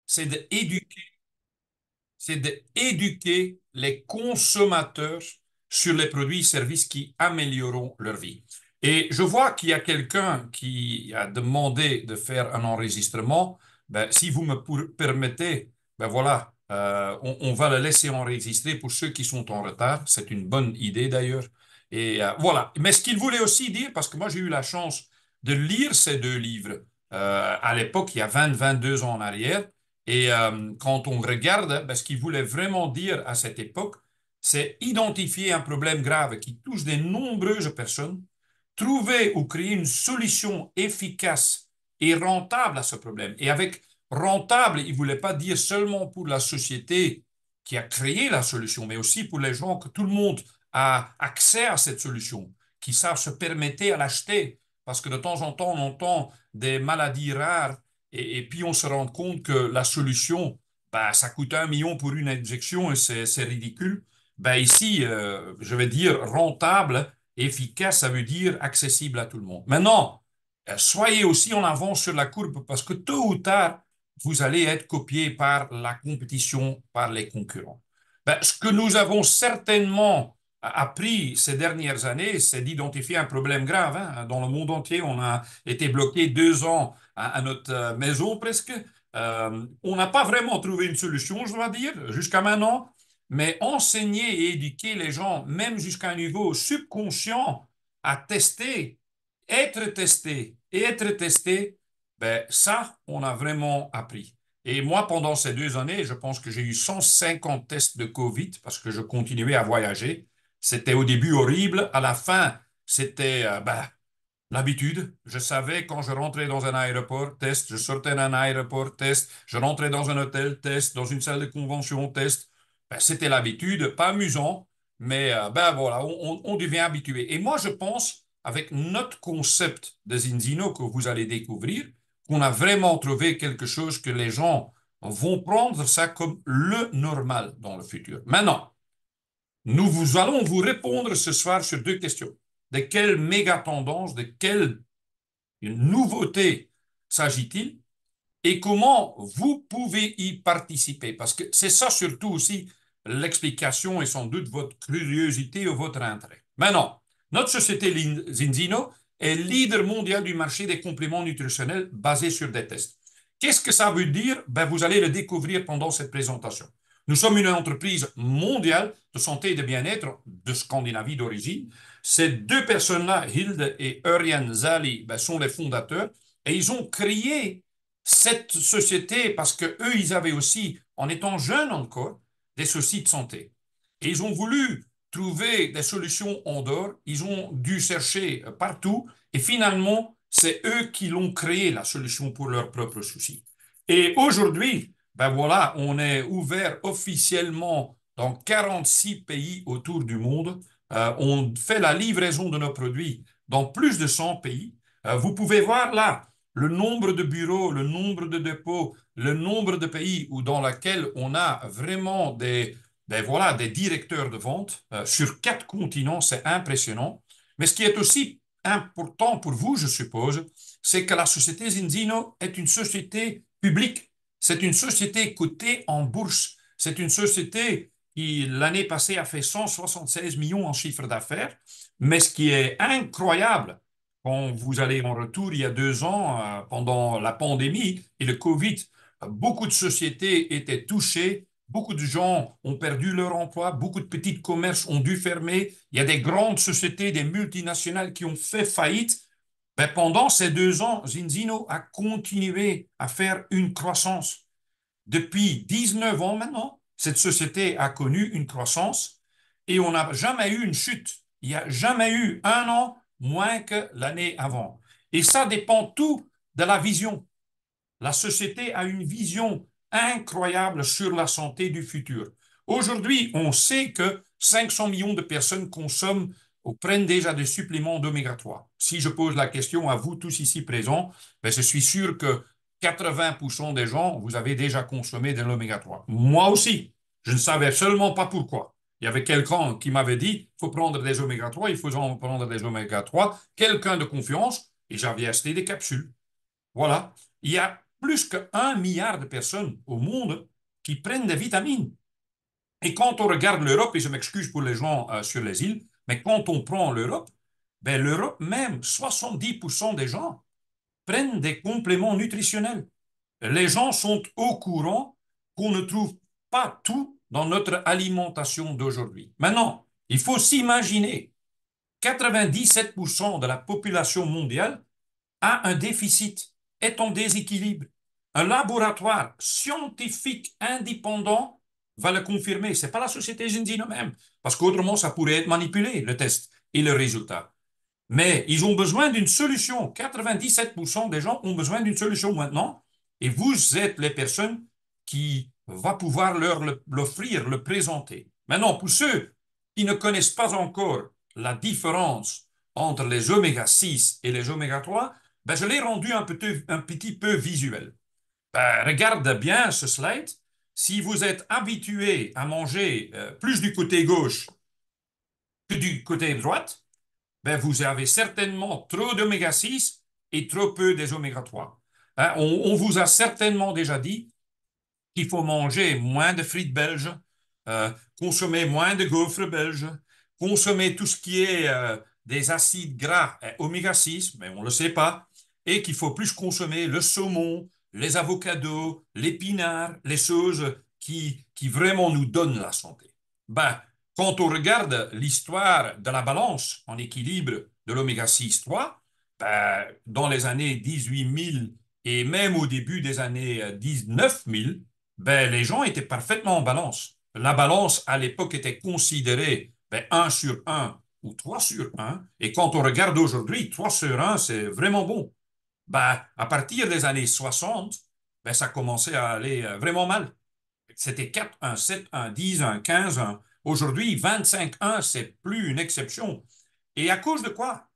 c'est d'éduquer, c'est d'éduquer les consommateurs sur les produits et services qui amélioreront leur vie. Et je vois qu'il y a quelqu'un qui a demandé de faire un enregistrement. Ben, si vous me permettez, ben voilà, on va le laisser enregistrer pour ceux qui sont en retard. C'est une bonne idée d'ailleurs. Et voilà. Mais ce qu'il voulait aussi dire, parce que moi j'ai eu la chance de lire ces deux livres à l'époque, il y a 22 ans en arrière. Et quand on regarde, ben, ce qu'il voulait vraiment dire à cette époque, c'est identifier un problème grave qui touche de nombreuses personnes, trouver ou créer une solution efficace et rentable à ce problème. Et avec rentable, il ne voulait pas dire seulement pour la société qui a créé la solution, mais aussi pour les gens que tout le monde a accès à cette solution, qui savent se permettre à l'acheter. Parce que de temps en temps, on entend des maladies rares et puis on se rend compte que la solution, bah, ça coûte 1 million pour une injection et c'est ridicule. Bah, ici, je vais dire rentable, efficace, ça veut dire accessible à tout le monde. Maintenant, soyez aussi en avance sur la courbe parce que tôt ou tard, vous allez être copié par la compétition, par les concurrents. Ben, ce que nous avons certainement appris ces dernières années, c'est d'identifier un problème grave, hein. Dans le monde entier, on a été bloqué 2 ans à notre maison presque. On n'a pas vraiment trouvé une solution, je dois dire, jusqu'à maintenant, mais enseigner et éduquer les gens, même jusqu'à un niveau subconscient, à tester, être testé, ben ça, on a vraiment appris. Et moi, pendant ces 2 années, je pense que j'ai eu 150 tests de Covid parce que je continuais à voyager. C'était au début horrible. À la fin, c'était ben, l'habitude. Je savais quand je rentrais dans un aéroport, test. Je sortais d'un aéroport, test. Je rentrais dans un hôtel, test. Dans une salle de convention, test. Ben, c'était l'habitude. Pas amusant, mais ben voilà, on devient habitué. Et moi, je pense, avec notre concept de Zinzino que vous allez découvrir, qu'on a vraiment trouvé quelque chose que les gens vont prendre ça comme le normal dans le futur. Maintenant, allons vous répondre ce soir sur deux questions. De quelle méga tendance, de quelle nouveauté s'agit-il et comment vous pouvez y participer? Parce que c'est ça surtout aussi l'explication et sans doute votre curiosité ou votre intérêt. Maintenant, notre société Zinzino est leader mondial du marché des compléments nutritionnels basés sur des tests. Qu'est-ce que ça veut dire? Ben, vous allez le découvrir pendant cette présentation. Nous sommes une entreprise mondiale de santé et de bien-être de Scandinavie d'origine. Ces deux personnes-là, Hilde et Örjan Zali, ben, sont les fondateurs et ils ont créé cette société parce que eux, ils avaient aussi, en étant jeunes encore, des soucis de santé. Et ils ont voulu trouver des solutions en dehors. Ils ont dû chercher partout. Et finalement, c'est eux qui l'ont créé, la solution pour leurs propres soucis. Et aujourd'hui, ben voilà, on est ouvert officiellement dans 46 pays autour du monde. On fait la livraison de nos produits dans plus de 100 pays. Vous pouvez voir là le nombre de bureaux, le nombre de dépôts, le nombre de pays où, dans lesquels on a vraiment ben voilà, des directeurs de vente sur 4 continents, c'est impressionnant. Mais ce qui est aussi important pour vous, je suppose, c'est que la société Zinzino est une société publique. C'est une société cotée en bourse. C'est une société qui, l'année passée, a fait 176 millions en chiffre d'affaires. Mais ce qui est incroyable, quand vous allez en retour il y a 2 ans, pendant la pandémie et le Covid, beaucoup de sociétés étaient touchées, beaucoup de gens ont perdu leur emploi, beaucoup de petits commerces ont dû fermer, il y a des grandes sociétés, des multinationales qui ont fait faillite. Ben, pendant ces 2 ans, Zinzino a continué à faire une croissance. Depuis 19 ans maintenant, cette société a connu une croissance et on n'a jamais eu une chute. Il n'y a jamais eu un an moins que l'année avant. Et ça dépend tout de la vision. La société a une vision incroyable sur la santé du futur. Aujourd'hui, on sait que 500 millions de personnes consomment ou prennent déjà des suppléments d'oméga 3. Si je pose la question à vous tous ici présents, ben je suis sûr que 80% des gens, vous avez déjà consommé de l'oméga 3. Moi aussi, je ne savais seulement pas pourquoi. Il y avait quelqu'un qui m'avait dit, il faut prendre des oméga 3, il faut en prendre des oméga 3, quelqu'un de confiance, et j'avais acheté des capsules. Voilà. Il y a plus que 1 milliard de personnes au monde qui prennent des vitamines. Et quand on regarde l'Europe, et je m'excuse pour les gens sur les îles, mais quand on prend l'Europe, ben l'Europe même, 70% des gens prennent des compléments nutritionnels. Les gens sont au courant qu'on ne trouve pas tout dans notre alimentation d'aujourd'hui. Maintenant, il faut s'imaginer, 97% de la population mondiale a un déficit, est en déséquilibre. Un laboratoire scientifique indépendant va le confirmer. Ce n'est pas la société Genzino même, parce qu'autrement, ça pourrait être manipulé, le test et le résultat. Mais ils ont besoin d'une solution. 97% des gens ont besoin d'une solution maintenant. Et vous êtes les personnes qui vont pouvoir leur l'offrir, le présenter. Maintenant, pour ceux qui ne connaissent pas encore la différence entre les oméga 6 et les oméga 3, ben, je l'ai rendu un petit peu visuel. Ben, regarde bien ce slide. Si vous êtes habitué à manger plus du côté gauche que du côté droite, ben vous avez certainement trop d'oméga 6 et trop peu des oméga 3. Hein, on vous a certainement déjà dit qu'il faut manger moins de frites belges, consommer moins de gaufres belges, consommer tout ce qui est des acides gras oméga 6, mais on ne le sait pas, et qu'il faut plus consommer le saumon, les avocados, l'épinard, les choses qui vraiment nous donnent la santé. Ben, quand on regarde l'histoire de la balance en équilibre de l'oméga 6,3, ben, dans les années 18 000 et même au début des années 19 000, ben, les gens étaient parfaitement en balance. La balance, à l'époque, était considérée ben, 1 sur 1 ou 3 sur 1. Et quand on regarde aujourd'hui, 3 sur 1, c'est vraiment bon. Ben, à partir des années 60, ben, ça commençait à aller vraiment mal. C'était 4, 1, 7, 1, 10, 1, 15, 1. Aujourd'hui, 25, 1, c'est plus une exception. Et à cause de quoi?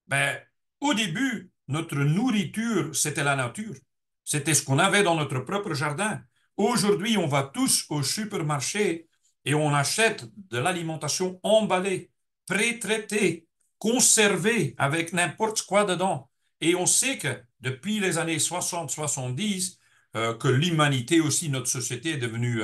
Ben, au début, notre nourriture, c'était la nature. C'était ce qu'on avait dans notre propre jardin. Aujourd'hui, on va tous au supermarché et on achète de l'alimentation emballée, pré-traitée, conservée avec n'importe quoi dedans. Et on sait que depuis les années 60-70, que l'humanité aussi, notre société est devenue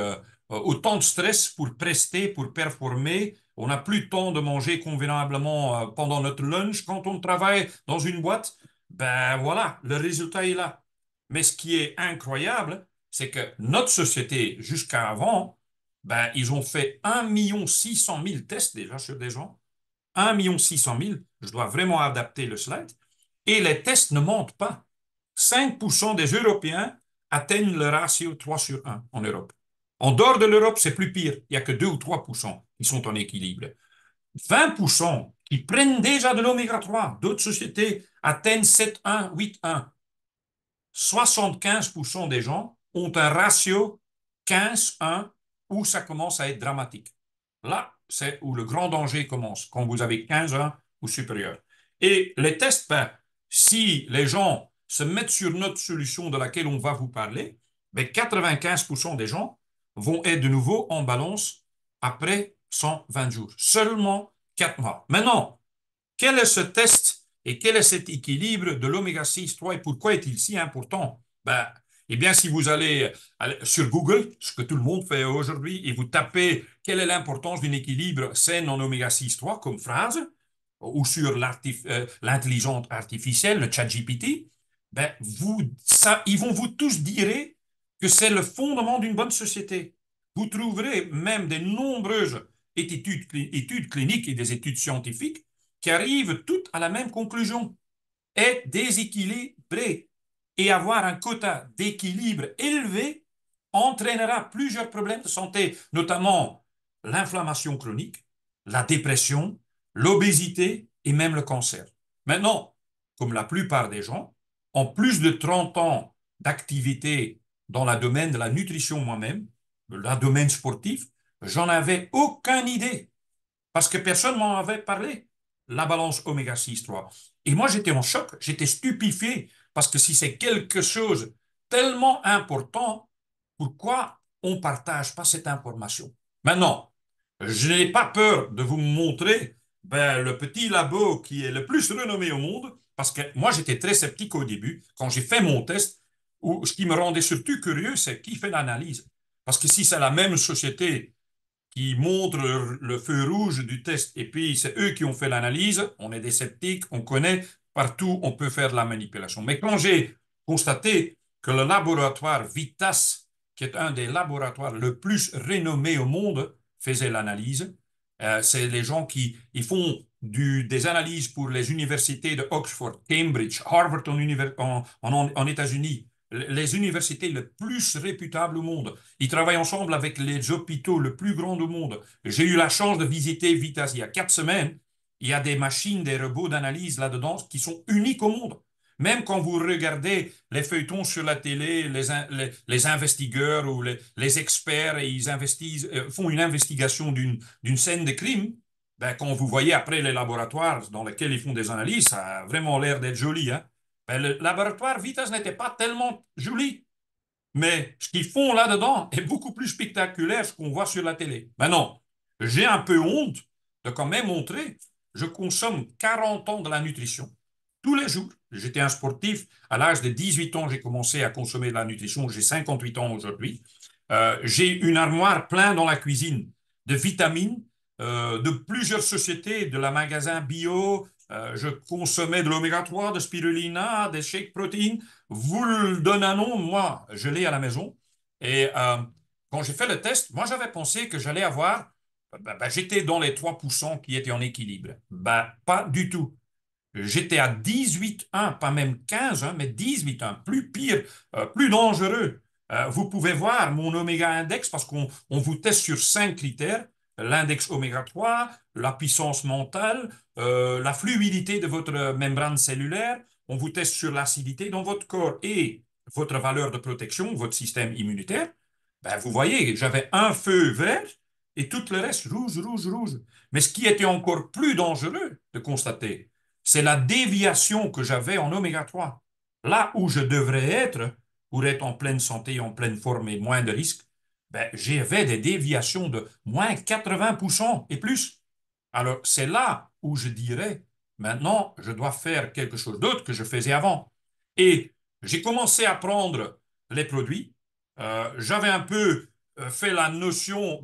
autant de stress pour prester, pour performer. On n'a plus le temps de manger convenablement pendant notre lunch quand on travaille dans une boîte. Ben voilà, le résultat est là. Mais ce qui est incroyable, c'est que notre société, jusqu'à avant, ben, ils ont fait 1 600 000 tests déjà sur des gens. 1 600 000, je dois vraiment adapter le slide. Et les tests ne mentent pas. 5% des Européens atteignent le ratio 3 sur 1 en Europe. En dehors de l'Europe, c'est plus pire. Il n'y a que 2 ou 3% qui sont en équilibre. 20% qui prennent déjà de l'oméga 3. D'autres sociétés atteignent 7,1, 8,1. 75% des gens ont un ratio 15-1 où ça commence à être dramatique. Là, c'est où le grand danger commence, quand vous avez 15-1 ou supérieur. Et les tests, ben, si les gens se mettent sur notre solution de laquelle on va vous parler, ben 95% des gens vont être de nouveau en balance après 120 jours. Seulement 4 mois. Maintenant, quel est ce test et quel est cet équilibre de l'oméga 6,3 et pourquoi est-il si important? Ben, eh bien, si vous allez sur Google, ce que tout le monde fait aujourd'hui, et vous tapez quelle est l'importance d'un équilibre sain en oméga 6,3 comme phrase, ou sur l'intelligence artificielle, le chat GPT, ben, ils vont vous tous dire que c'est le fondement d'une bonne société. Vous trouverez même de nombreuses études cliniques et des études scientifiques qui arrivent toutes à la même conclusion. Être déséquilibré et avoir un quota d'équilibre élevé entraînera plusieurs problèmes de santé, notamment l'inflammation chronique, la dépression, l'obésité et même le cancer. Maintenant, comme la plupart des gens, en plus de 30 ans d'activité dans le domaine de la nutrition moi-même, le domaine sportif, j'en avais aucune idée parce que personne m'en avait parlé, la balance oméga 6,3. Et moi, j'étais en choc, j'étais stupéfait, parce que si c'est quelque chose tellement important, pourquoi on ne partage pas cette information? Maintenant, je n'ai pas peur de vous montrer ben, le petit labo qui est le plus renommé au monde, parce que moi, j'étais très sceptique au début. Quand j'ai fait mon test, Ou ce qui me rendait surtout curieux, c'est qui fait l'analyse. Parce que si c'est la même société qui montre le feu rouge du test et puis c'est eux qui ont fait l'analyse, on est des sceptiques, on connaît, partout on peut faire de la manipulation. Mais quand j'ai constaté que le laboratoire Vitas, qui est un des laboratoires le plus renommés au monde, faisait l'analyse, c'est les gens qui ils font des analyses pour les universités de Oxford, Cambridge, Harvard en États-Unis, les universités les plus réputables au monde. Ils travaillent ensemble avec les hôpitaux les plus grands au monde. J'ai eu la chance de visiter Vitas il y a 4 semaines. Il y a des machines, des robots d'analyse là-dedans qui sont uniques au monde. Même quand vous regardez les feuilletons sur la télé, les investigateurs ou les experts, et ils font une investigation d'une scène de crime, ben, quand vous voyez après les laboratoires dans lesquels ils font des analyses, ça a vraiment l'air d'être joli. Hein? Ben, le laboratoire Vitas n'était pas tellement joli. Mais ce qu'ils font là-dedans est beaucoup plus spectaculaire que ce qu'on voit sur la télé. Maintenant, j'ai un peu honte de quand même montrer, je consomme 40 ans de la nutrition. Tous les jours. J'étais un sportif. À l'âge de 18 ans, j'ai commencé à consommer de la nutrition. J'ai 58 ans aujourd'hui. J'ai une armoire pleine dans la cuisine de vitamines de plusieurs sociétés, de la magasin bio. Je consommais de l'oméga 3, de spirulina, des shakes protéines. Vous le donnez un nom, moi, je l'ai à la maison. Et quand j'ai fait le test, moi, j'avais pensé que j'allais avoir, j'étais dans les 3% qui étaient en équilibre. Pas du tout. J'étais à 18,1, pas même 15, mais 18,1, plus pire, plus dangereux. Vous pouvez voir mon oméga index parce qu'on vous teste sur 5 critères. L'index oméga 3, la puissance mentale, la fluidité de votre membrane cellulaire. On vous teste sur l'acidité dans votre corps et votre valeur de protection, votre système immunitaire. Vous voyez, j'avais un feu vert et tout le reste rouge, rouge, rouge. Mais ce qui était encore plus dangereux de constater, c'est la déviation que j'avais en oméga 3. Là où je devrais être, pour être en pleine santé, en pleine forme et moins de risques, j'avais des déviations de moins 80% et plus. Alors, c'est là où je dirais, maintenant, je dois faire quelque chose d'autre que je faisais avant. Et j'ai commencé à prendre les produits. J'avais un peu fait la notion,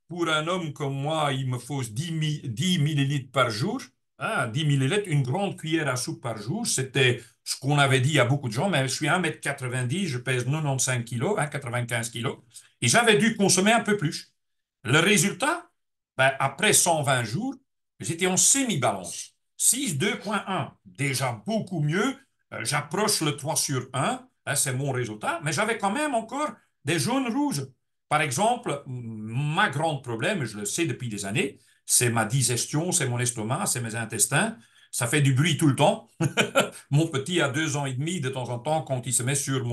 pour un homme comme moi, il me faut 10 millilitres par jour. Hein, 10 millilitres, une grande cuillère à soupe par jour. C'était ce qu'on avait dit à beaucoup de gens, mais je suis 1,90 m, je pèse 95 kilos, 95 kilos, et j'avais dû consommer un peu plus. Le résultat, après 120 jours, j'étais en semi-balance. 6,2,1, déjà beaucoup mieux. J'approche le 3 sur 1, hein, c'est mon résultat, mais j'avais quand même encore des jaunes rouges. Par exemple, ma grande problème, je le sais depuis des années, c'est ma digestion, c'est mon estomac, c'est mes intestins. Ça fait du bruit tout le temps. Mon petit a 2 ans et demi, de temps en temps, quand il se met sur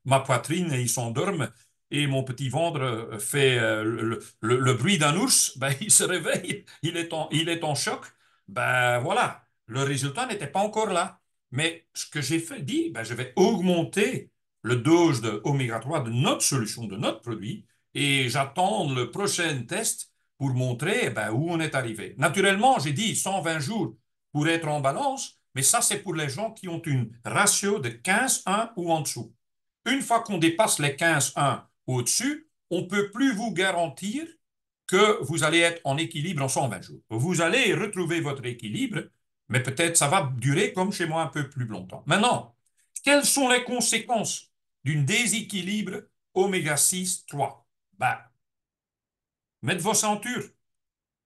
ma poitrine et il s'endorme, et mon petit ventre fait le bruit d'un ours, il se réveille, il est en choc. Voilà, le résultat n'était pas encore là. Mais ce que j'ai dit, je vais augmenter le dose de oméga 3 de notre solution, de notre produit, et j'attends le prochain test pour montrer où on est arrivé. Naturellement, j'ai dit 120 jours pour être en balance, mais ça, c'est pour les gens qui ont une ratio de 15-1 ou en dessous. Une fois qu'on dépasse les 15-1 au-dessus, on ne peut plus vous garantir que vous allez être en équilibre en 120 jours. Vous allez retrouver votre équilibre, mais peut-être ça va durer comme chez moi un peu plus longtemps. Maintenant, quelles sont les conséquences d'une déséquilibre oméga 6, 3? Mettez vos ceintures.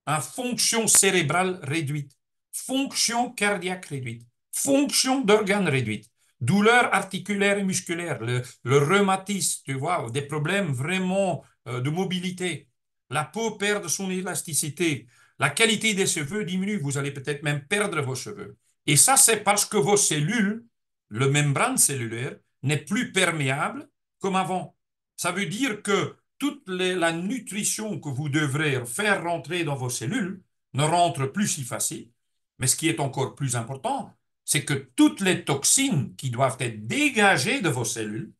Une fonction cérébrale réduite, fonction cardiaque réduite, fonction d'organes réduite, douleur articulaire et musculaire, le rhumatisme, tu vois, des problèmes vraiment de mobilité. La peau perd son élasticité. La qualité des cheveux diminue. Vous allez peut-être même perdre vos cheveux. Et ça, c'est parce que vos cellules, le membrane cellulaire, n'est plus perméable comme avant. Ça veut dire que toute la nutrition que vous devrez faire rentrer dans vos cellules ne rentre plus si facile. Mais ce qui est encore plus important, c'est que toutes les toxines qui doivent être dégagées de vos cellules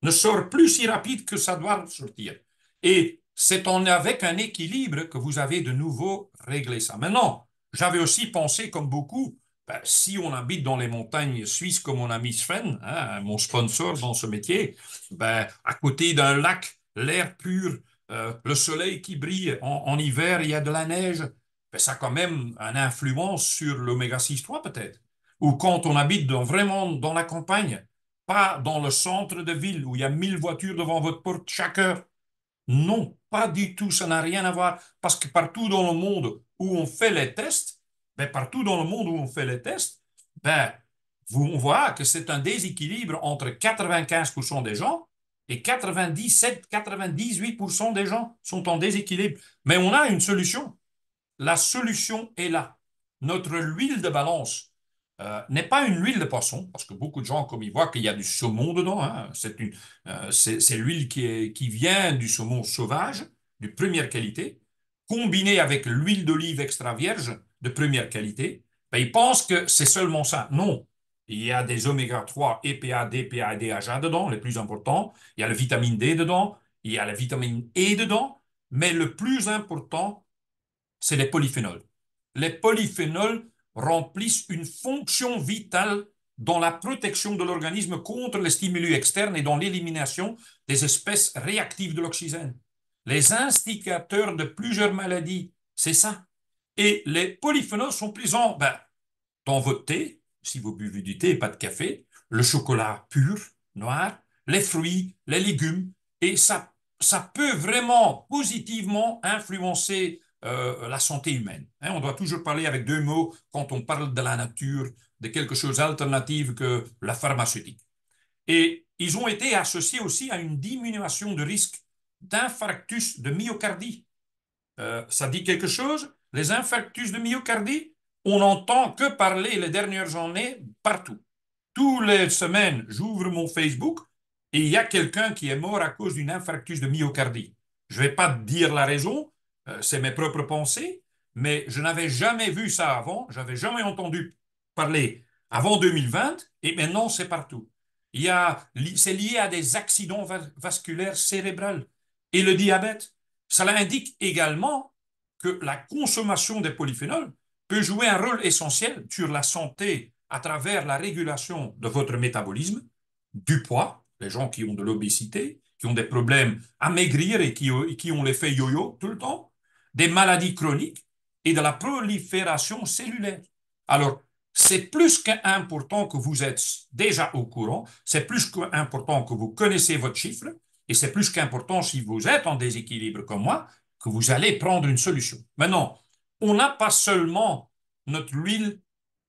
ne sortent plus si rapide que ça doit sortir. Et c'est avec un équilibre que vous avez de nouveau réglé ça. Maintenant, j'avais aussi pensé, comme beaucoup, Ben, si on habite dans les montagnes suisses comme mon ami Sven, hein, mon sponsor dans ce métier, ben, à côté d'un lac, l'air pur, le soleil qui brille, en hiver, il y a de la neige, ben, ça a quand même une influence sur l'oméga 6,3 peut-être. Ou quand on habite vraiment dans la campagne, pas dans le centre de ville où il y a 1 000 voitures devant votre porte chaque heure. Non, pas du tout, ça n'a rien à voir. Parce que partout dans le monde où on fait les tests, partout dans le monde où on fait les tests, ben, on voit que c'est un déséquilibre entre 95% des gens et 97, 98% des gens sont en déséquilibre. Mais on a une solution. La solution est là. Notre huile de balance n'est pas une huile de poisson, parce que beaucoup de gens, comme ils voient qu'il y a du saumon dedans, hein, c'est l'huile qui vient du saumon sauvage, de première qualité, combinée avec l'huile d'olive extra vierge de première qualité. Ben, ils pensent que c'est seulement ça. Non. Il y a des oméga 3, EPA, DPA et DHA dedans, les plus importants. Il y a la vitamine D dedans. Il y a la vitamine E dedans. Mais le plus important, c'est les polyphénols. Les polyphénols remplissent une fonction vitale dans la protection de l'organisme contre les stimuli externes et dans l'élimination des espèces réactives de l'oxygène. Les instigateurs de plusieurs maladies, c'est ça. Et les polyphénols sont présents dans votre thé, si vous buvez du thé et pas de café, le chocolat pur, noir, les fruits, les légumes, et ça peut vraiment positivement influencer la santé humaine. Hein, on doit toujours parler avec deux mots quand on parle de la nature, de quelque chose d'alternatif que la pharmaceutique. Et ils ont été associés aussi à une diminution de risque d'infarctus de myocardie. Ça dit quelque chose? Les infarctus de myocardie, on n'entend que parler les dernières années partout. Toutes les semaines, j'ouvre mon Facebook et il y a quelqu'un qui est mort à cause d'une infarctus de myocardie. Je ne vais pas dire la raison, c'est mes propres pensées, mais je n'avais jamais vu ça avant, j'avais jamais entendu parler avant 2020 et maintenant c'est partout. C'est lié à des accidents vasculaires cérébraux et le diabète. Cela indique également que la consommation des polyphénols peut jouer un rôle essentiel sur la santé à travers la régulation de votre métabolisme, du poids, les gens qui ont de l'obésité, qui ont des problèmes à maigrir et qui ont l'effet yo-yo tout le temps, des maladies chroniques et de la prolifération cellulaire. Alors, c'est plus qu'important que vous êtes déjà au courant, c'est plus qu'important que vous connaissez votre chiffre, et c'est plus qu'important si vous êtes en déséquilibre comme moi, que vous allez prendre une solution. Maintenant, on n'a pas seulement notre huile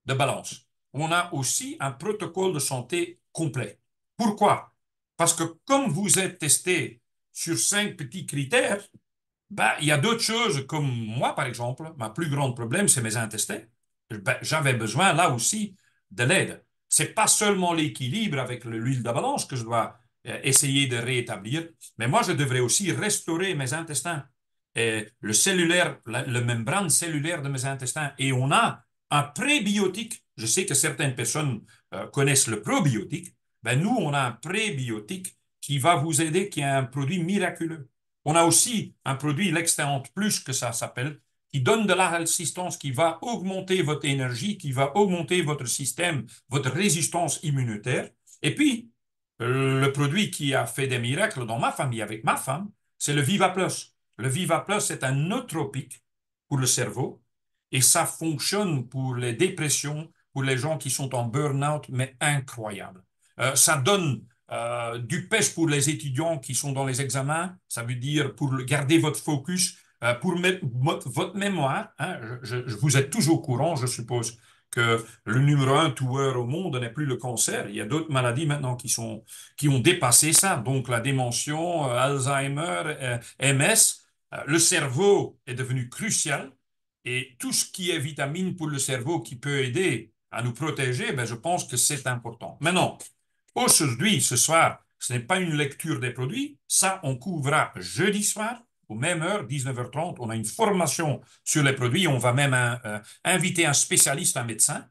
de balance, on a aussi un protocole de santé complet. Pourquoi? Parce que comme vous êtes testé sur 5 petits critères, il y a d'autres choses comme moi, par exemple, ma plus grande problème, c'est mes intestins. J'avais besoin là aussi de l'aide. C'est pas seulement l'équilibre avec l'huile de balance que je dois essayer de rétablir, mais moi, je devrais aussi restaurer mes intestins, et le cellulaire, la membrane cellulaire de mes intestins. Et on a un prébiotique. Je sais que certaines personnes connaissent le probiotique. Nous, on a un prébiotique qui va vous aider, qui est un produit miraculeux. On a aussi un produit, l'Extéant Plus, que ça s'appelle, qui donne de l'assistance, qui va augmenter votre énergie, qui va augmenter votre système, votre résistance immunitaire. Et puis, le produit qui a fait des miracles dans ma famille avec ma femme, c'est le Viva Plus. Le Viva Plus est un nootropique pour le cerveau et ça fonctionne pour les dépressions, pour les gens qui sont en burn-out, mais incroyable. Ça donne du pêche pour les étudiants qui sont dans les examens, ça veut dire pour garder votre focus, pour votre mémoire. Hein, vous êtes toujours au courant, je suppose, que le numéro un tueur au monde n'est plus le cancer. Il y a d'autres maladies maintenant qui ont dépassé ça. Donc la démentia, Alzheimer, MS, le cerveau est devenu crucial. Et tout ce qui est vitamine pour le cerveau qui peut aider à nous protéger, je pense que c'est important. Maintenant, aujourd'hui, ce soir, ce n'est pas une lecture des produits. Ça, on couvrira jeudi soir, aux mêmes heures, 19h30. On a une formation sur les produits. On va même inviter un spécialiste, un médecin.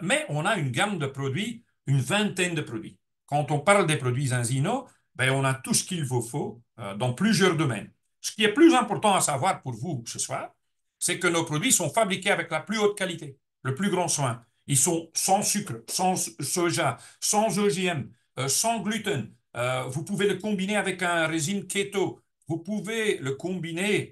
Mais on a une gamme de produits, une vingtaine de produits. Quand on parle des produits Enzino, on a tout ce qu'il vous faut dans plusieurs domaines. Ce qui est plus important à savoir pour vous ce soir, c'est que nos produits sont fabriqués avec la plus haute qualité, le plus grand soin. Ils sont sans sucre, sans soja, sans OGM, sans gluten. Vous pouvez le combiner avec un régime keto. Vous pouvez le combiner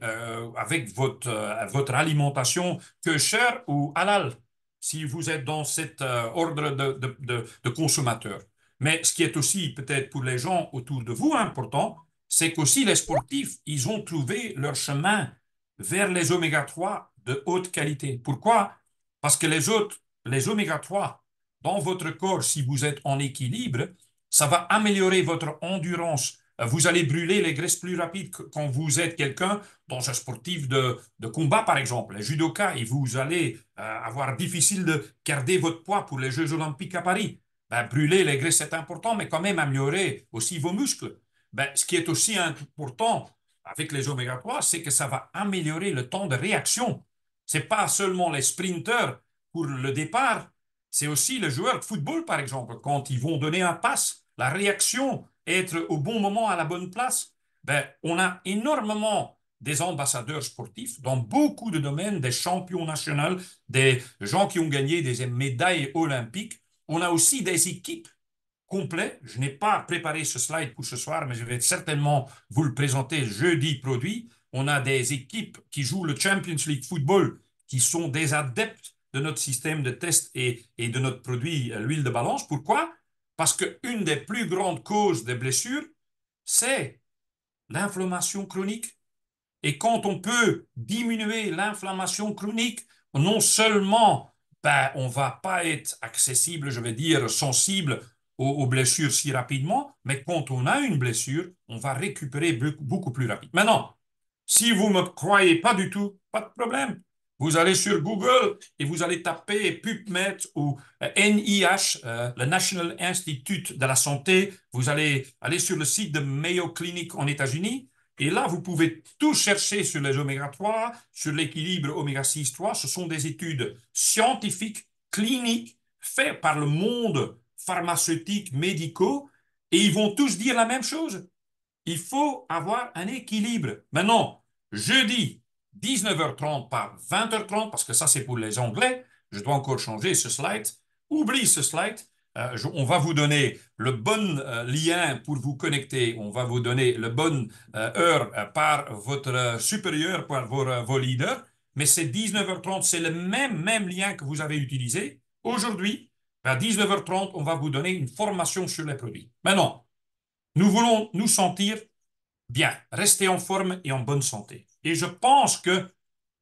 avec votre alimentation kosher ou halal, si vous êtes dans cet ordre de consommateurs. Mais ce qui est aussi peut-être pour les gens autour de vous important, c'est qu'aussi les sportifs, ils ont trouvé leur chemin vers les oméga 3 de haute qualité. Pourquoi? Parce que les oméga 3 dans votre corps, si vous êtes en équilibre, ça va améliorer votre endurance. Vous allez brûler les graisses plus rapides quand vous êtes quelqu'un dans un sportif de combat, par exemple, les judokas, et vous allez avoir difficile de garder votre poids pour les Jeux olympiques à Paris. Ben, brûler les graisses, c'est important, mais quand même améliorer aussi vos muscles. Ben, ce qui est aussi important avec les oméga 3, c'est que ça va améliorer le temps de réaction. C'est pas seulement les sprinteurs pour le départ, c'est aussi les joueurs de football, par exemple, quand ils vont donner un pass, la réaction, être au bon moment à la bonne place. Ben, on a énormément des ambassadeurs sportifs dans beaucoup de domaines, des champions nationaux, des gens qui ont gagné des médailles olympiques. On a aussi des équipes complètes. Je n'ai pas préparé ce slide pour ce soir, mais je vais certainement vous le présenter jeudi produit. On a des équipes qui jouent le Champions League Football, qui sont des adeptes de notre système de test et de notre produit, l'huile de balance. Pourquoi? Parce qu'une des plus grandes causes des blessures, c'est l'inflammation chronique. Et quand on peut diminuer l'inflammation chronique, non seulement ben, on ne va pas être accessible, je vais dire, sensible aux blessures si rapidement, mais quand on a une blessure, on va récupérer beaucoup plus rapide. Maintenant, si vous ne me croyez pas du tout, pas de problème. Vous allez sur Google et vous allez taper PubMed ou NIH, le National Institute de la Santé. Vous allez aller sur le site de Mayo Clinic en États-Unis. Et là, vous pouvez tout chercher sur les oméga 3, sur l'équilibre oméga 6-3. Ce sont des études scientifiques, cliniques, faites par le monde pharmaceutique, médicaux, et ils vont tous dire la même chose. Il faut avoir un équilibre. Maintenant, jeudi, 19h30 par 20h30, parce que ça c'est pour les Anglais, je dois encore changer ce slide. Oublie ce slide. On va vous donner le bon lien pour vous connecter. On va vous donner le bon heure par votre supérieur, par vos leaders. Mais c'est 19h30, c'est le même lien que vous avez utilisé. Aujourd'hui, à 19h30, on va vous donner une formation sur les produits. Maintenant, nous voulons nous sentir bien, rester en forme et en bonne santé. Et je pense que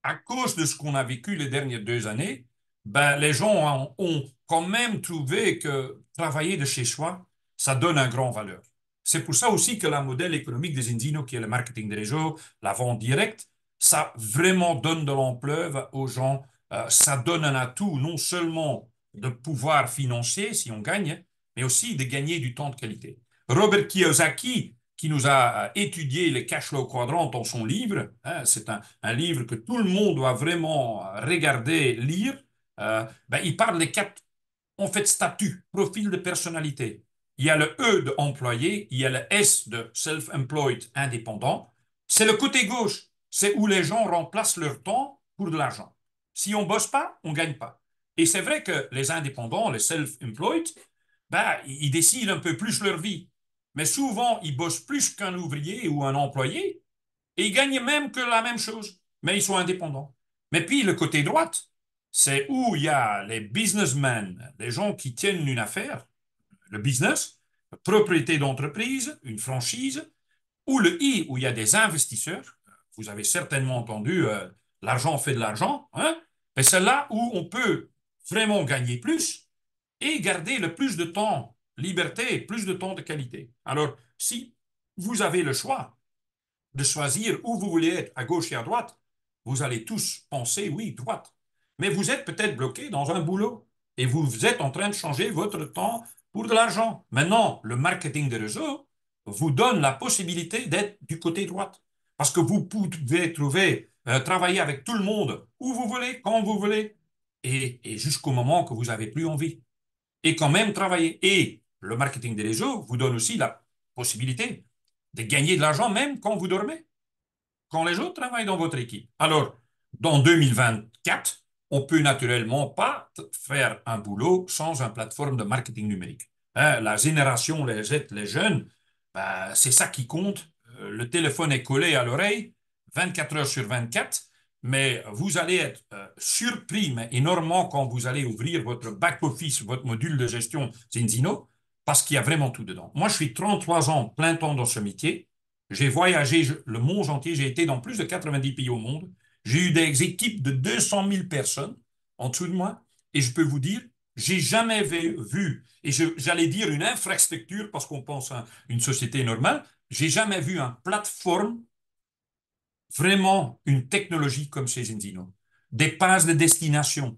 à cause de ce qu'on a vécu les dernières 2 années, ben, les gens ont quand même trouvé que travailler de chez soi, ça donne un grand valeur. C'est pour ça aussi que la modèle économique des Enzino, qui est le marketing des réseaux, la vente directe, ça vraiment donne de l'ampleur aux gens. Ça donne un atout non seulement de pouvoir financier si on gagne, mais aussi de gagner du temps de qualité. Robert Kiyosaki, qui nous a étudié les cash flow quadrants dans son livre, hein, c'est un livre que tout le monde doit vraiment regarder, lire. Ben, il parle des 4 en fait statuts, profil de personnalité. Il y a le E de employé, il y a le S de self-employed, indépendant. C'est le côté gauche, c'est où les gens remplacent leur temps pour de l'argent. Si on bosse pas, on gagne pas. Et c'est vrai que les indépendants, les self-employed, ben, ils décident un peu plus leur vie. Mais souvent, ils bossent plus qu'un ouvrier ou un employé et ils gagnent même que la même chose, mais ils sont indépendants. Mais puis le côté droite, c'est où il y a les businessmen, les gens qui tiennent une affaire, le business, propriété d'entreprise, une franchise, ou le I, où il y a des investisseurs. Vous avez certainement entendu l'argent fait de l'argent, hein? Mais c'est là où on peut vraiment gagner plus et garder le plus de temps, liberté, plus de temps de qualité. Alors, si vous avez le choix de choisir où vous voulez être, à gauche et à droite, vous allez tous penser, oui, droite. Mais vous êtes peut-être bloqué dans un boulot et vous êtes en train de changer votre temps pour de l'argent. Maintenant, le marketing des réseaux vous donne la possibilité d'être du côté droite. Parce que vous pouvez travailler avec tout le monde où vous voulez, quand vous voulez, et jusqu'au moment que vous n'avez plus envie et quand même travailler. Et le marketing des réseaux vous donne aussi la possibilité de gagner de l'argent même quand vous dormez, quand les autres travaillent dans votre équipe. Alors, dans 2024, on peut naturellement pas faire un boulot sans une plateforme de marketing numérique. Hein, la génération, les Z, les jeunes, ben, c'est ça qui compte. Le téléphone est collé à l'oreille 24 heures sur 24, mais vous allez être surpris, mais énormément, quand vous allez ouvrir votre back-office, votre module de gestion Zinzino, parce qu'il y a vraiment tout dedans. Moi, je suis 33 ans plein temps dans ce métier. J'ai voyagé le monde entier, j'ai été dans plus de 90 pays au monde. J'ai eu des équipes de 200 000 personnes en dessous de moi, et je peux vous dire, j'ai jamais vu, et j'allais dire une infrastructure, parce qu'on pense à une société normale, j'ai jamais vu une plateforme, vraiment une technologie comme chez Zinzino. Des pages de destination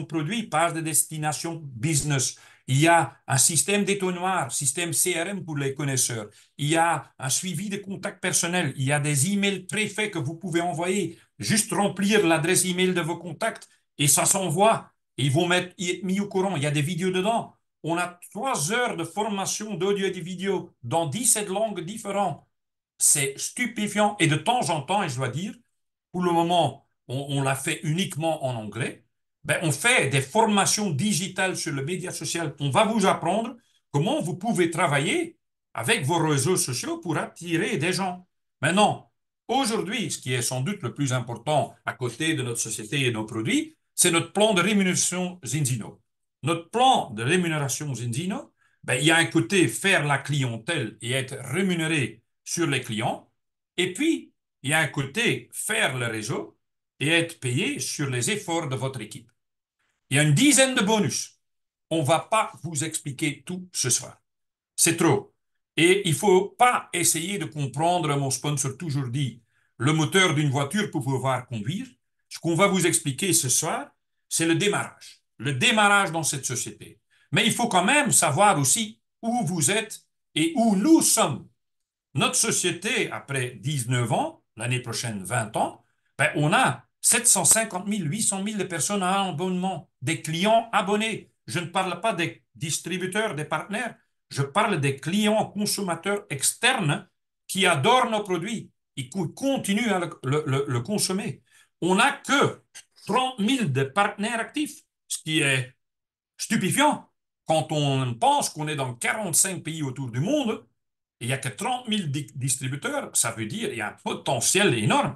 produit, pages de destination business. Il y a un système d'étonnoir, système CRM pour les connaisseurs. Il y a un suivi de contacts personnels. Il y a des emails préfaits que vous pouvez envoyer. Juste remplir l'adresse email de vos contacts et ça s'envoie. Et ils vont être mis au courant. Il y a des vidéos dedans. On a 3 heures de formation d'audio et de vidéo dans 17 langues différentes. C'est stupéfiant. Et de temps en temps, et je dois dire, pour le moment, on l'a fait uniquement en anglais, ben, on fait des formations digitales sur le média social. On va vous apprendre comment vous pouvez travailler avec vos réseaux sociaux pour attirer des gens. Maintenant, aujourd'hui, ce qui est sans doute le plus important à côté de notre société et nos produits, c'est notre plan de rémunération Zinzino. Notre plan de rémunération Zinzino, ben, il y a un côté faire la clientèle et être rémunéré sur les clients. Et puis, il y a un côté faire le réseau et être payé sur les efforts de votre équipe. Il y a une dizaine de bonus. On ne va pas vous expliquer tout ce soir. C'est trop. Et il ne faut pas essayer de comprendre, mon sponsor toujours dit, le moteur d'une voiture pour pouvoir conduire. Ce qu'on va vous expliquer ce soir, c'est le démarrage. Le démarrage dans cette société. Mais il faut quand même savoir aussi où vous êtes et où nous sommes. Notre société, après 19 ans, l'année prochaine 20 ans, ben, on a 750 000, 800 000 de personnes en abonnement, des clients abonnés. Je ne parle pas des distributeurs, des partenaires, je parle des clients consommateurs externes qui adorent nos produits et qui continuent à le consommer. On n'a que 30 000 de partenaires actifs, ce qui est stupéfiant quand on pense qu'on est dans 45 pays autour du monde. Il n'y a que 30 000 distributeurs, ça veut dire qu'il y a un potentiel énorme.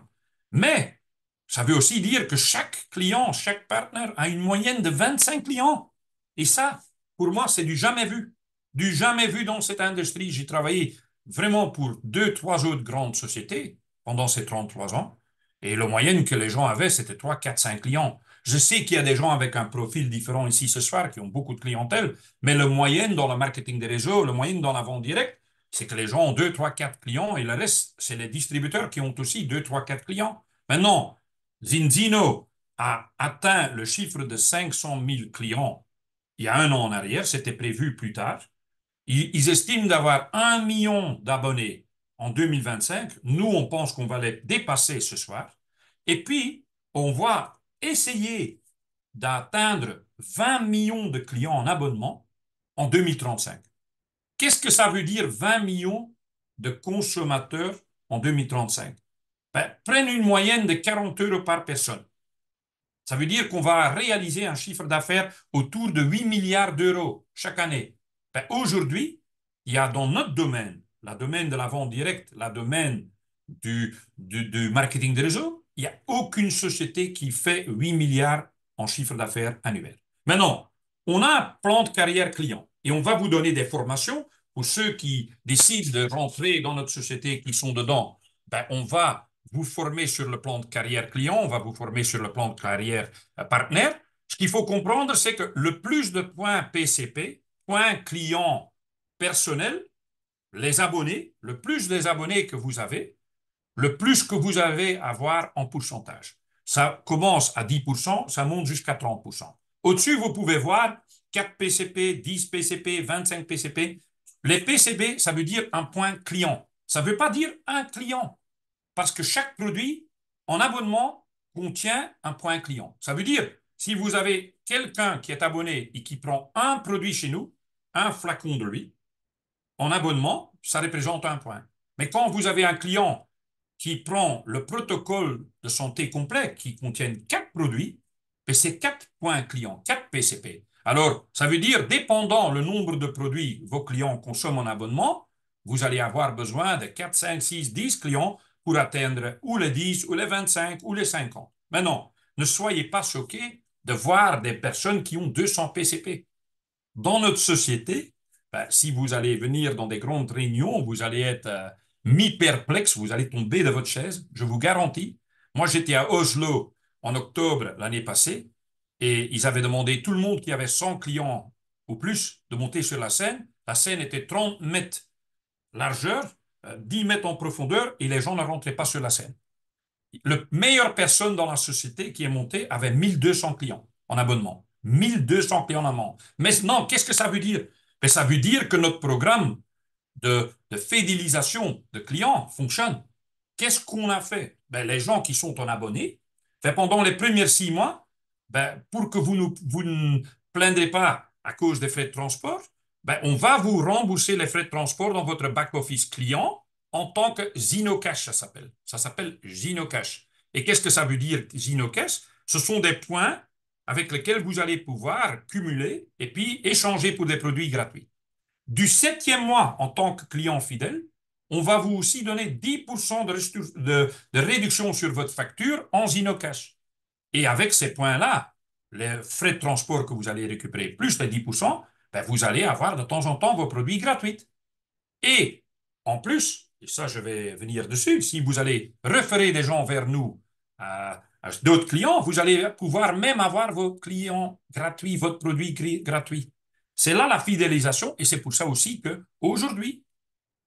Mais ça veut aussi dire que chaque client, chaque partenaire a une moyenne de 25 clients. Et ça, pour moi, c'est du jamais vu. Du jamais vu dans cette industrie. J'ai travaillé vraiment pour 2, 3 autres grandes sociétés pendant ces 33 ans. Et la moyenne que les gens avaient, c'était 3, 4, 5 clients. Je sais qu'il y a des gens avec un profil différent ici ce soir qui ont beaucoup de clientèle, mais le moyenne dans le marketing des réseaux, le moyenne dans la vente directe, c'est que les gens ont 2, 3, 4 clients et le reste, c'est les distributeurs qui ont aussi 2, 3, 4 clients. Maintenant, Zinzino a atteint le chiffre de 500 000 clients il y a un an en arrière, c'était prévu plus tard. Ils estiment d'avoir 1 million d'abonnés en 2025. Nous, on pense qu'on va les dépasser ce soir. Et puis, on va essayer d'atteindre 20 millions de clients en abonnement en 2035. Qu'est-ce que ça veut dire 20 millions de consommateurs en 2035? Ben, prennent une moyenne de 40 euros par personne. Ça veut dire qu'on va réaliser un chiffre d'affaires autour de 8 milliards d'euros chaque année. Ben, aujourd'hui, il y a dans notre domaine, la domaine de la vente directe, la domaine du marketing de réseau, il n'y a aucune société qui fait 8 milliards en chiffre d'affaires annuel. Maintenant, on a un plan de carrière client et on va vous donner des formations pour ceux qui décident de rentrer dans notre société, qui sont dedans. Ben, on va vous former sur le plan de carrière client, on va vous former sur le plan de carrière partenaire. Ce qu'il faut comprendre, c'est que le plus de points PCP, points client personnel, les abonnés, le plus des abonnés que vous avez, le plus que vous avez à avoir en pourcentage. Ça commence à 10%, ça monte jusqu'à 30%. Au-dessus, vous pouvez voir 4 PCP, 10 PCP, 25 PCP. Les PCP, ça veut dire un point client. Ça ne veut pas dire un client, parce que chaque produit en abonnement contient un point client. Ça veut dire, si vous avez quelqu'un qui est abonné et qui prend un produit chez nous, un flacon de lui, en abonnement, ça représente un point. Mais quand vous avez un client qui prend le protocole de santé complet qui contient 4 produits, et c'est 4 points clients, 4 PCP. Alors, ça veut dire, dépendant le nombre de produits vos clients consomment en abonnement, vous allez avoir besoin de 4, 5, 6, 10 clients pour atteindre ou les 10, ou les 25, ou les 50. Maintenant, ne soyez pas choqués de voir des personnes qui ont 200 PCP. Dans notre société, ben, si vous allez venir dans des grandes réunions, vous allez être mi-perplexe, vous allez tomber de votre chaise, je vous garantis. Moi, j'étais à Oslo en octobre l'année passée et ils avaient demandé tout le monde qui avait 100 clients ou plus de monter sur la scène. La scène était 30 mètres largeur, 10 mètres en profondeur et les gens ne rentraient pas sur la scène. La meilleure personne dans la société qui est montée avait 1200 clients en abonnement. 1200 clients en abonnement. Mais non, qu'est-ce que ça veut dire? Mais ça veut dire que notre programme de fidélisation de clients fonctionne. Qu'est-ce qu'on a fait? Ben, les gens qui sont en abonné, ben, pendant les premiers 6 mois, ben, pour que vous ne plaindrez pas à cause des frais de transport, ben, on va vous rembourser les frais de transport dans votre back-office client en tant que Zinocash, ça s'appelle. Ça s'appelle Zinocash. Et qu'est-ce que ça veut dire, Zinocash? Ce sont des points avec lesquels vous allez pouvoir cumuler et puis échanger pour des produits gratuits. Du 7e mois en tant que client fidèle, on va vous aussi donner 10% de réduction sur votre facture en Zinocash. Et avec ces points-là, les frais de transport que vous allez récupérer, plus les 10%, ben vous allez avoir de temps en temps vos produits gratuits. Et en plus, et ça je vais venir dessus, si vous allez référer des gens vers nous, à d'autres clients, vous allez pouvoir même avoir vos clients gratuits, votre produit gratuit. C'est là la fidélisation et c'est pour ça aussi que aujourd'hui,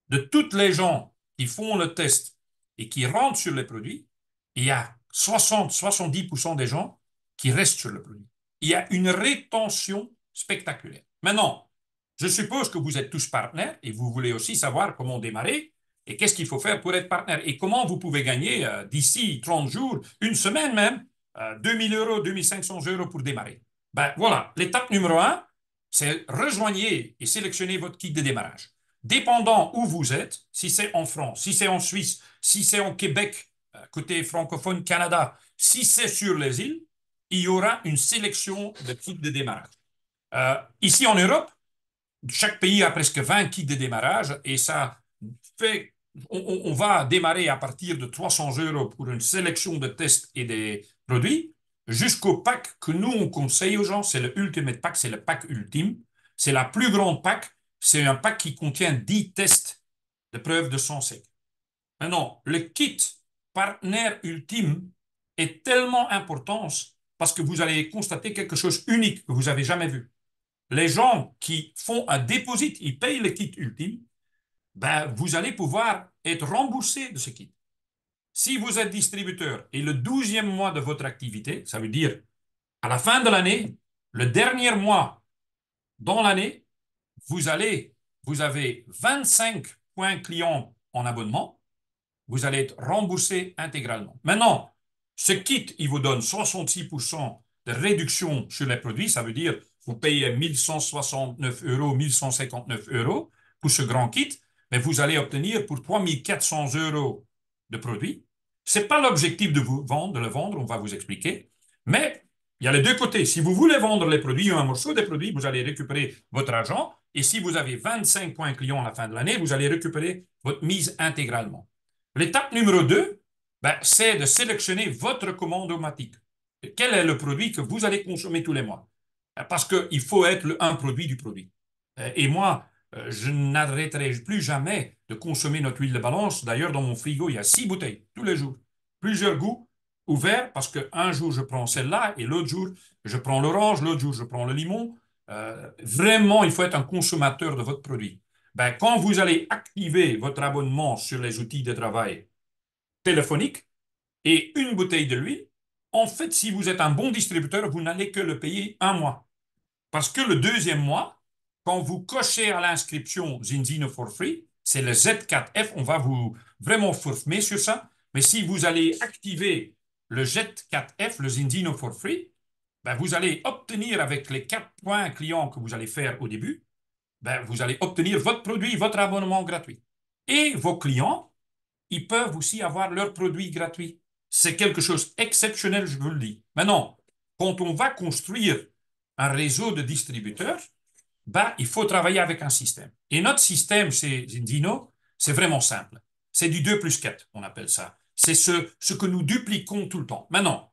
de toutes les gens qui font le test et qui rentrent sur les produits, il y a 60-70% des gens qui restent sur le produit. Il y a une rétention spectaculaire. Maintenant, je suppose que vous êtes tous partenaires et vous voulez aussi savoir comment démarrer et qu'est-ce qu'il faut faire pour être partenaire et comment vous pouvez gagner d'ici 30 jours, une semaine même, 2000 euros, 2500 euros pour démarrer. Ben voilà, l'étape numéro 1, c'est rejoignez et sélectionnez votre kit de démarrage. Dépendant où vous êtes, si c'est en France, si c'est en Suisse, si c'est en Québec, côté francophone Canada, si c'est sur les îles, il y aura une sélection de kits de démarrage. Ici en Europe, chaque pays a presque 20 kits de démarrage et ça fait, on va démarrer à partir de 300 euros pour une sélection de tests et des produits jusqu'au pack que nous on conseille aux gens, c'est le Ultimate Pack, c'est le pack ultime, c'est la plus grande pack, c'est un pack qui contient 10 tests de preuve de sang sec. Maintenant, le kit partenaire ultime est tellement important parce que vous allez constater quelque chose unique que vous n'avez jamais vu. Les gens qui font un dépôt, ils payent le kit ultime, ben, vous allez pouvoir être remboursé de ce kit. Si vous êtes distributeur et le 12e mois de votre activité, ça veut dire à la fin de l'année, le dernier mois dans l'année, vous avez 25 points clients en abonnement, vous allez être remboursé intégralement. Maintenant, ce kit, il vous donne 66% de réduction sur les produits, ça veut dire vous payez 1169 euros, 1159 euros pour ce grand kit, mais vous allez obtenir pour 3400 euros de produits. Ce n'est pas l'objectif de vous vendre, de le vendre, on va vous expliquer, mais il y a les deux côtés. Si vous voulez vendre les produits ou un morceau des produits, vous allez récupérer votre argent, et si vous avez 25 points clients à la fin de l'année, vous allez récupérer votre mise intégralement. L'étape numéro 2, ben, c'est de sélectionner votre commande automatique. Quel est le produit que vous allez consommer tous les mois? Parce qu'il faut être un produit du produit. Et moi, je n'arrêterai plus jamais de consommer notre huile de balance. D'ailleurs, dans mon frigo, il y a 6 bouteilles tous les jours. Plusieurs goûts ouverts parce qu'un jour, je prends celle-là et l'autre jour, je prends l'orange, l'autre jour, je prends le limon. Vraiment, il faut être un consommateur de votre produit. Ben, quand vous allez activer votre abonnement sur les outils de travail téléphoniques et une bouteille de l'huile, en fait, si vous êtes un bon distributeur, vous n'allez que le payer un mois. Parce que le deuxième mois, quand vous cochez à l'inscription Zinzino for free, c'est le Z4F, on va vous vraiment former sur ça. Mais si vous allez activer le Z4F, le Zinzino for free, ben vous allez obtenir avec les 4 points clients que vous allez faire au début, ben vous allez obtenir votre produit, votre abonnement gratuit. Et vos clients, ils peuvent aussi avoir leurs produits gratuits. C'est quelque chose d'exceptionnel, je vous le dis. Maintenant, quand on va construire un réseau de distributeurs, ben, il faut travailler avec un système. Et notre système chez Zinzino, c'est vraiment simple. C'est du 2 plus 4, on appelle ça. C'est ce que nous dupliquons tout le temps. Maintenant,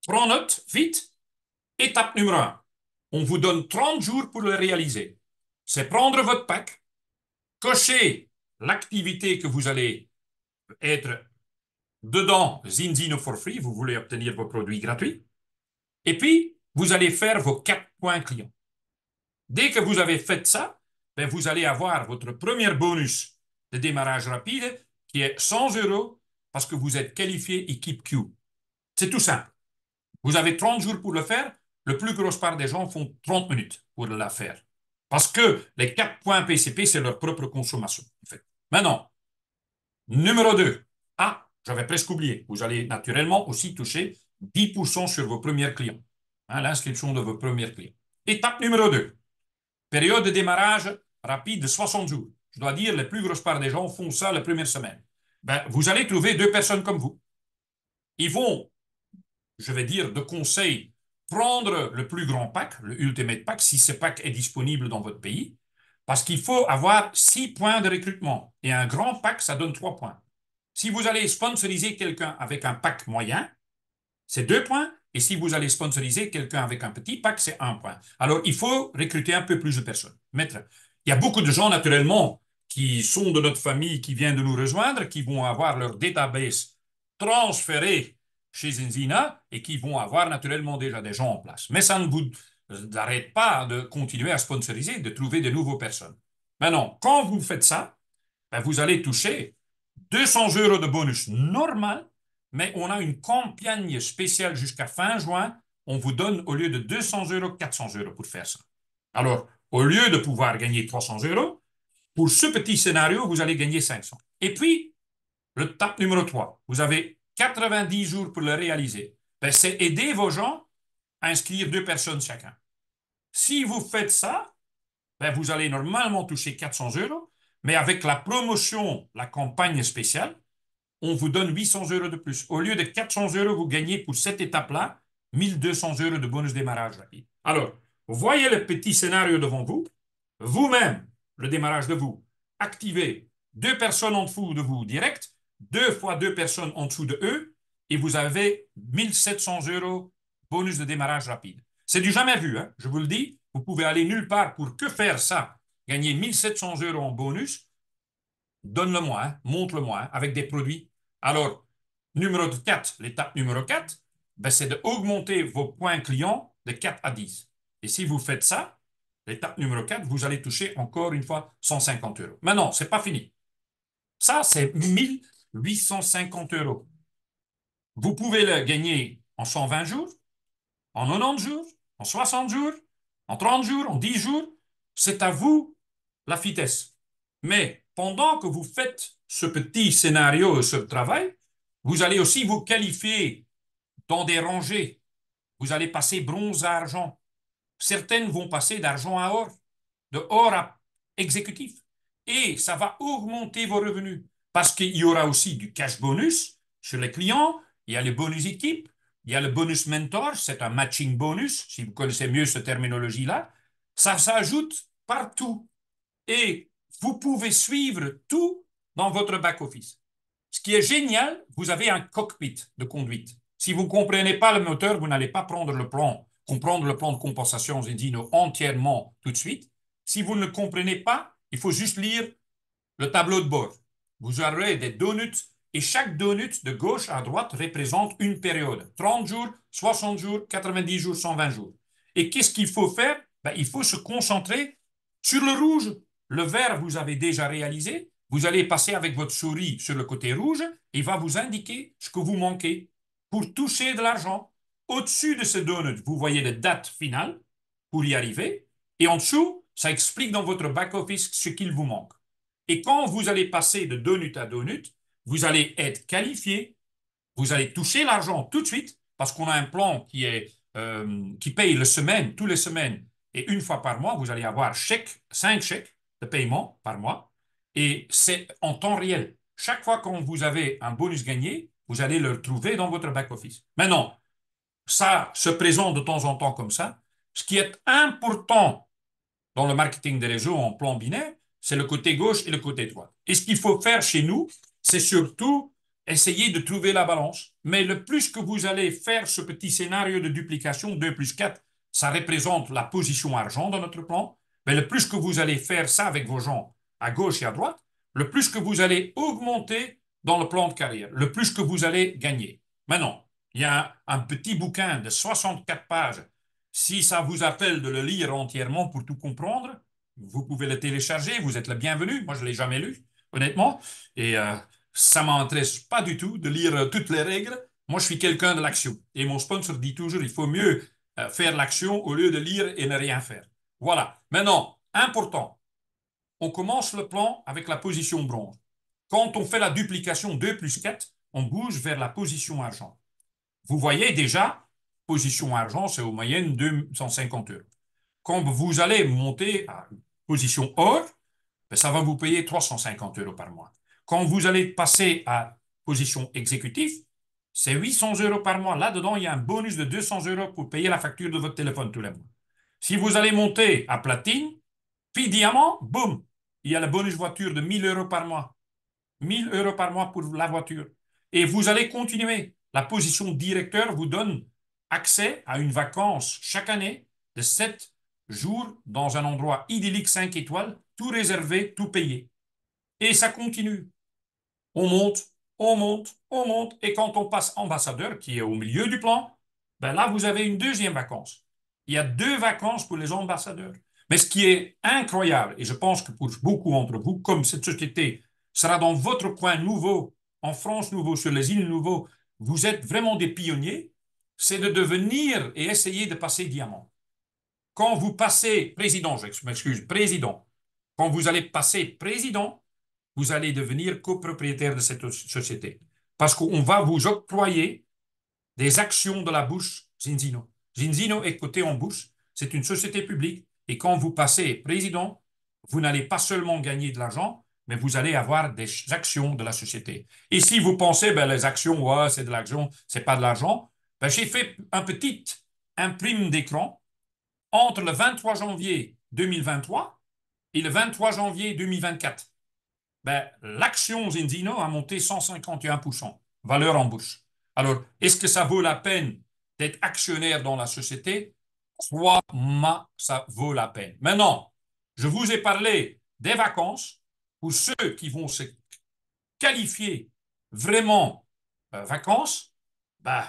prends note, vite. Étape numéro un. On vous donne 30 jours pour le réaliser. C'est prendre votre pack, cocher l'activité que vous allez être dedans, Zinzino for free, vous voulez obtenir vos produits gratuits, et puis vous allez faire vos 4 points clients. Dès que vous avez fait ça, ben vous allez avoir votre premier bonus de démarrage rapide qui est 100 euros parce que vous êtes qualifié équipe Q. C'est tout simple. Vous avez 30 jours pour le faire. La plus grosse part des gens font 30 minutes pour la faire. Parce que les 4 points PCP, c'est leur propre consommation. En fait. Maintenant, numéro 2. Ah, j'avais presque oublié. Vous allez naturellement aussi toucher 10% sur vos premiers clients. Hein, l'inscription de vos premiers clients. Étape numéro 2. Période de démarrage rapide de 60 jours. Je dois dire, la plus grosse part des gens font ça la première semaine. Ben, vous allez trouver 2 personnes comme vous. Ils vont, je vais dire, de conseil, prendre le plus grand pack, le Ultimate Pack, si ce pack est disponible dans votre pays, parce qu'il faut avoir 6 points de recrutement. Et un grand pack, ça donne 3 points. Si vous allez sponsoriser quelqu'un avec un pack moyen, c'est 2 points. Et si vous allez sponsoriser quelqu'un avec un petit pack, c'est 1 point. Alors, il faut recruter un peu plus de personnes. Maître, il y a beaucoup de gens, naturellement, qui sont de notre famille, qui viennent de nous rejoindre, qui vont avoir leur database transférée chez Enzina et qui vont avoir naturellement déjà des gens en place. Mais ça ne vous arrête pas de continuer à sponsoriser, de trouver de nouvelles personnes. Maintenant, quand vous faites ça, ben, vous allez toucher 200 euros de bonus normal, mais on a une campagne spéciale jusqu'à fin juin. On vous donne, au lieu de 200 euros, 400 euros pour faire ça. Alors, au lieu de pouvoir gagner 300 euros, pour ce petit scénario, vous allez gagner 500. Et puis, le tape numéro 3, vous avez 90 jours pour le réaliser. Ben, c'est aider vos gens à inscrire 2 personnes chacun. Si vous faites ça, ben, vous allez normalement toucher 400 euros, mais avec la promotion, la campagne spéciale, on vous donne 800 euros de plus. Au lieu de 400 euros, vous gagnez pour cette étape-là 1200 euros de bonus démarrage rapide. Alors, vous voyez le petit scénario devant vous. Vous-même, le démarrage de vous, activez 2 personnes en dessous de vous direct, 2 fois 2 personnes en dessous de eux, et vous avez 1700 euros bonus de démarrage rapide. C'est du jamais vu, hein? Je vous le dis. Vous pouvez aller nulle part pour que faire ça. Gagner 1700 euros en bonus, donne-le-moi, hein, montre-le-moi, hein, avec des produits. Alors, numéro 4, l'étape numéro 4, ben, c'est d'augmenter vos points clients de 4 à 10. Et si vous faites ça, l'étape numéro 4, vous allez toucher encore une fois 150 euros. Maintenant, ce n'est pas fini. Ça, c'est 1850 euros. Vous pouvez le gagner en 120 jours, en 90 jours, en 60 jours, en 30 jours, en 10 jours. C'est à vous la vitesse. Mais pendant que vous faites ce petit scénario, ce travail, vous allez aussi vous qualifier dans des rangées. Vous allez passer bronze à argent. Certaines vont passer d'argent à or, de or à exécutif. Et ça va augmenter vos revenus parce qu'il y aura aussi du cash bonus sur les clients. Il y a le bonus équipe, il y a le bonus mentor, c'est un matching bonus, si vous connaissez mieux cette terminologie-là. Ça s'ajoute partout. Et vous pouvez suivre tout dans votre back-office. Ce qui est génial, vous avez un cockpit de conduite. Si vous ne comprenez pas le moteur, vous n'allez pas comprendre le plan de compensation Zendino entièrement tout de suite. Si vous ne le comprenez pas, il faut juste lire le tableau de bord. Vous aurez des donuts et chaque donut de gauche à droite représente une période. 30 jours, 60 jours, 90 jours, 120 jours. Et qu'est-ce qu'il faut faire? Ben, il faut se concentrer sur le rouge. Le vert, vous avez déjà réalisé. Vous allez passer avec votre souris sur le côté rouge et il va vous indiquer ce que vous manquez pour toucher de l'argent. Au-dessus de ce donut, vous voyez la date finale pour y arriver. Et en dessous, ça explique dans votre back-office ce qu'il vous manque. Et quand vous allez passer de donut à donut, vous allez être qualifié, vous allez toucher l'argent tout de suite, parce qu'on a un plan qui paye le semaine, tous les semaines, et une fois par mois, vous allez avoir 5 chèques de paiement par mois, et c'est en temps réel. chaque fois quand vous avez un bonus gagné, vous allez le trouver dans votre back-office. Maintenant, ça se présente de temps en temps comme ça. Ce qui est important dans le marketing des réseaux en plan binaire, c'est le côté gauche et le côté droit. Et ce qu'il faut faire chez nous, c'est surtout essayer de trouver la balance. Mais le plus que vous allez faire ce petit scénario de duplication, 2 plus 4, ça représente la position argent dans notre plan. Mais le plus que vous allez faire ça avec vos gens à gauche et à droite, le plus que vous allez augmenter dans le plan de carrière, le plus que vous allez gagner. Maintenant, il y a un petit bouquin de 64 pages. Si ça vous appelle de le lire entièrement pour tout comprendre, vous pouvez le télécharger, vous êtes le bienvenu. Moi, je ne l'ai jamais lu, honnêtement. Et ça ne m'intéresse pas du tout de lire toutes les règles. Moi, je suis quelqu'un de l'action. Et mon sponsor dit toujours, il faut mieux faire l'action au lieu de lire et ne rien faire. Voilà. Maintenant, important, on commence le plan avec la position bronze. Quand on fait la duplication 2 plus 4, on bouge vers la position argent. Vous voyez déjà, position argent, c'est au moyenne 250 euros. Quand vous allez monter à position or, ben, ça va vous payer 350 euros par mois. Quand vous allez passer à position exécutive, c'est 800 euros par mois. Là-dedans, il y a un bonus de 200 euros pour payer la facture de votre téléphone tous les mois. Si vous allez monter à platine, puis diamant, boum, il y a le bonus voiture de 1000 euros par mois. 1000 euros par mois pour la voiture. Et vous allez continuer. La position directeur vous donne accès à une vacance chaque année de 7 jours dans un endroit idyllique 5 étoiles, tout réservé, tout payé. Et ça continue. On monte, on monte, on monte. Et quand on passe ambassadeur, qui est au milieu du plan, ben là, vous avez une deuxième vacance. Il y a 2 vacances pour les ambassadeurs. Mais ce qui est incroyable, et je pense que pour beaucoup d'entre vous, comme cette société sera dans votre coin nouveau, en France nouveau, sur les îles nouveau, vous êtes vraiment des pionniers, c'est de devenir et essayer de passer diamant. Quand vous passez président, je m'excuse, président, quand vous allez passer président, vous allez devenir copropriétaire de cette société. Parce qu'on va vous octroyer des actions de la bourse Zinzino. Zinzino est coté en bourse, c'est une société publique, et quand vous passez président, vous n'allez pas seulement gagner de l'argent, mais vous allez avoir des actions de la société. Et si vous pensez, ben, les actions, ouais, c'est de l'argent, c'est pas de l'argent, ben, j'ai fait un petit imprime d'écran entre le 23 janvier 2023 et le 23 janvier 2024. Ben, l'action Zinzino a monté 151%, valeur en bourse. Alors, est-ce que ça vaut la peine d'être actionnaire dans la société? Crois-moi, ça vaut la peine. Maintenant, je vous ai parlé des vacances pour ceux qui vont se qualifier vraiment vacances. Ben,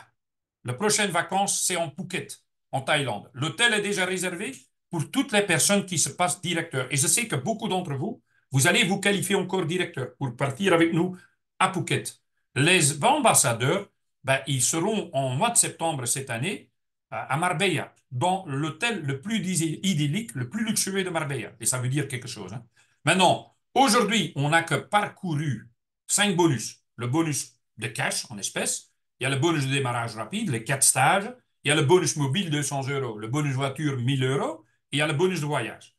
la prochaine vacances, c'est en Phuket, en Thaïlande. L'hôtel est déjà réservé pour toutes les personnes qui se passent directeur. Et je sais que beaucoup d'entre vous, vous allez vous qualifier encore directeur pour partir avec nous à Phuket. Les ambassadeurs, ben, ils seront en mois de septembre cette année à Marbella, dans l'hôtel le plus idyllique, le plus luxueux de Marbella. Et ça veut dire quelque chose. Hein. Maintenant, aujourd'hui, on n'a que parcouru 5 bonus. Le bonus de cash en espèces, il y a le bonus de démarrage rapide, les 4 stages, il y a le bonus mobile 200 euros, le bonus voiture 1000 euros, et il y a le bonus de voyage.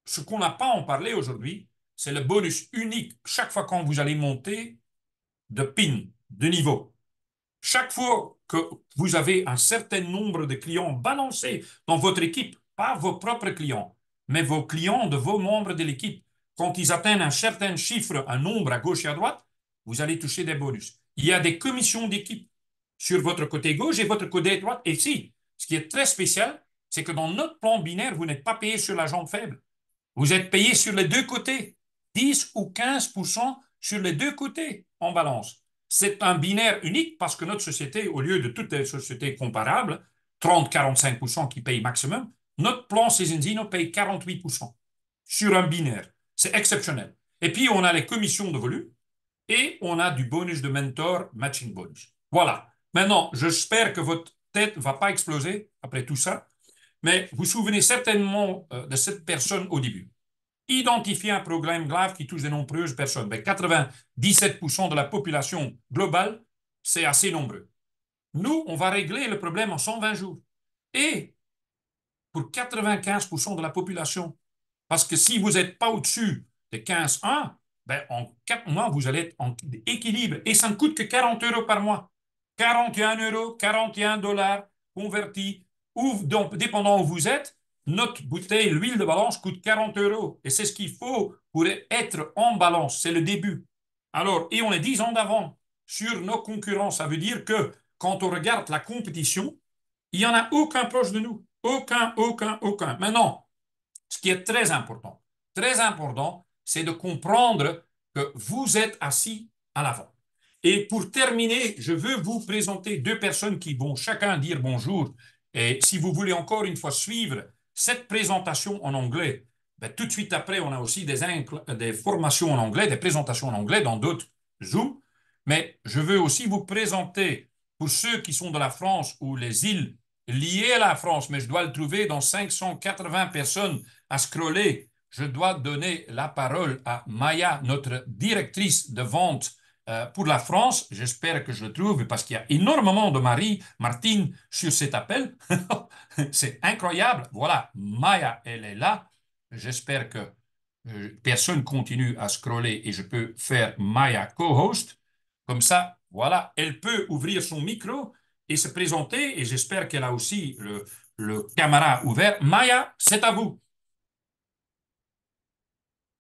Ce qu'on n'a pas en parlé aujourd'hui, c'est le bonus unique chaque fois quand vous allez monter de PIN, de niveau. Chaque fois que vous avez un certain nombre de clients balancés dans votre équipe, pas vos propres clients, mais vos clients de vos membres de l'équipe, quand ils atteignent un certain chiffre, un nombre à gauche et à droite, vous allez toucher des bonus. Il y a des commissions d'équipe sur votre côté gauche et votre côté droit. Et si, ce qui est très spécial, c'est que dans notre plan binaire, vous n'êtes pas payé sur la jambe faible. Vous êtes payé sur les deux côtés. 10 ou 15% sur les deux côtés en balance. C'est un binaire unique parce que notre société, au lieu de toutes les sociétés comparables, 30-45% qui payent maximum, notre plan Césenzino paye 48% sur un binaire. C'est exceptionnel. Et puis, on a les commissions de volume et on a du bonus de mentor, matching bonus. Voilà. Maintenant, j'espère que votre tête ne va pas exploser après tout ça, mais vous vous souvenez certainement de cette personne au début. Identifier un problème grave qui touche de nombreuses personnes. Ben, 97% de la population globale, c'est assez nombreux. Nous, on va régler le problème en 120 jours. Et pour 95% de la population, parce que si vous n'êtes pas au-dessus de 15,1, ben, en 4 mois, vous allez être en équilibre. Et ça ne coûte que 40 euros par mois. 41 euros, 41 dollars convertis. Ou, donc, dépendant où vous êtes, notre bouteille, l'huile de balance, coûte 40 euros. Et c'est ce qu'il faut pour être en balance. C'est le début. Alors, et on est 10 ans d'avant sur nos concurrents. Ça veut dire que quand on regarde la compétition, il n'y en a aucun proche de nous. Aucun, aucun, aucun. Maintenant, ce qui est très important, c'est de comprendre que vous êtes assis à l'avant. Et pour terminer, je veux vous présenter deux personnes qui vont chacun dire bonjour. Et si vous voulez encore une fois suivre cette présentation en anglais, ben, tout de suite après, on a aussi des formations en anglais, des présentations en anglais dans d'autres Zoom. Mais je veux aussi vous présenter, pour ceux qui sont de la France ou les îles liées à la France, mais je dois le trouver dans 580 personnes à scroller, je dois donner la parole à Maya, notre directrice de vente pour la France. J'espère que je le trouve parce qu'il y a énormément de Martine sur cet appel. C'est incroyable. Voilà, Maya, elle est là. J'espère que personne continue à scroller et je peux faire Maya co-host. Comme ça, voilà, elle peut ouvrir son micro et se présenter et j'espère qu'elle a aussi le caméra ouvert. Maya, c'est à vous.